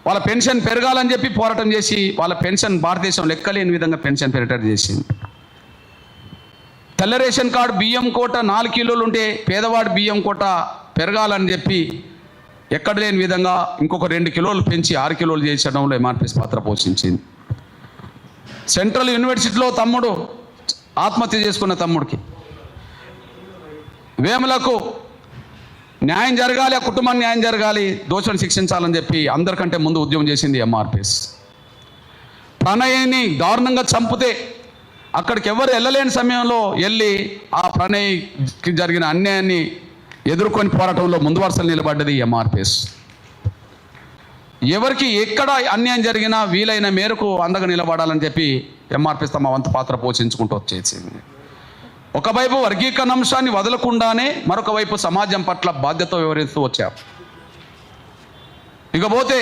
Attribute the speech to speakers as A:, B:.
A: వాళ్ళ పెన్షన్ పెరగాలని చెప్పి పోరాటం చేసి వాళ్ళ పెన్షన్ భారతదేశం లెక్కలేని విధంగా పెన్షన్ పెరిగేటట్టు చేసింది. తెల్ల రేషన్ కార్డు బియ్యం కోట 4 కిలోలు ఉంటే పేదవాడి బియ్యం కోట పెరగాలని చెప్పి ఎక్కడ లేని విధంగా ఇంకొక 2 కిలోలు పెంచి 6 కిలోలు చేసడంలో ఎంఆర్పిఎస్ పాత్ర పోషించింది. సెంట్రల్ యూనివర్సిటీలో తమ్ముడు ఆత్మహత్య చేసుకున్న తమ్ముడికి వేములకు న్యాయం జరగాలి, ఆ కుటుంబానికి న్యాయం జరగాలి, దోషులను శిక్షించాలని చెప్పి అందరికంటే ముందు ఉద్యమం చేసింది ఎంఆర్పిఎస్. ప్రణయ్ని దారుణంగా చంపితే అక్కడికి ఎవరు వెళ్ళలేని సమయంలో వెళ్ళి ఆ ప్రణయ్కి జరిగిన అన్యాయాన్ని ఎదుర్కొని పోరాటంలో ముందు వరుసలు నిలబడ్డది ఎంఆర్పిఎస్. ఎవరికి ఎక్కడ అన్యాయం జరిగినా వీలైన మేరకు అండగా నిలబడాలని చెప్పి ఎంఆర్పిఎస్ తమ వంతు పాత్ర పోషించుకుంటూ వచ్చేసింది. ఒకవైపు వర్గీకరణ అంశాన్ని వదలకుండానే మరొక వైపు సమాజం పట్ల బాధ్యత వివరిస్తూ వచ్చారు. ఇకపోతే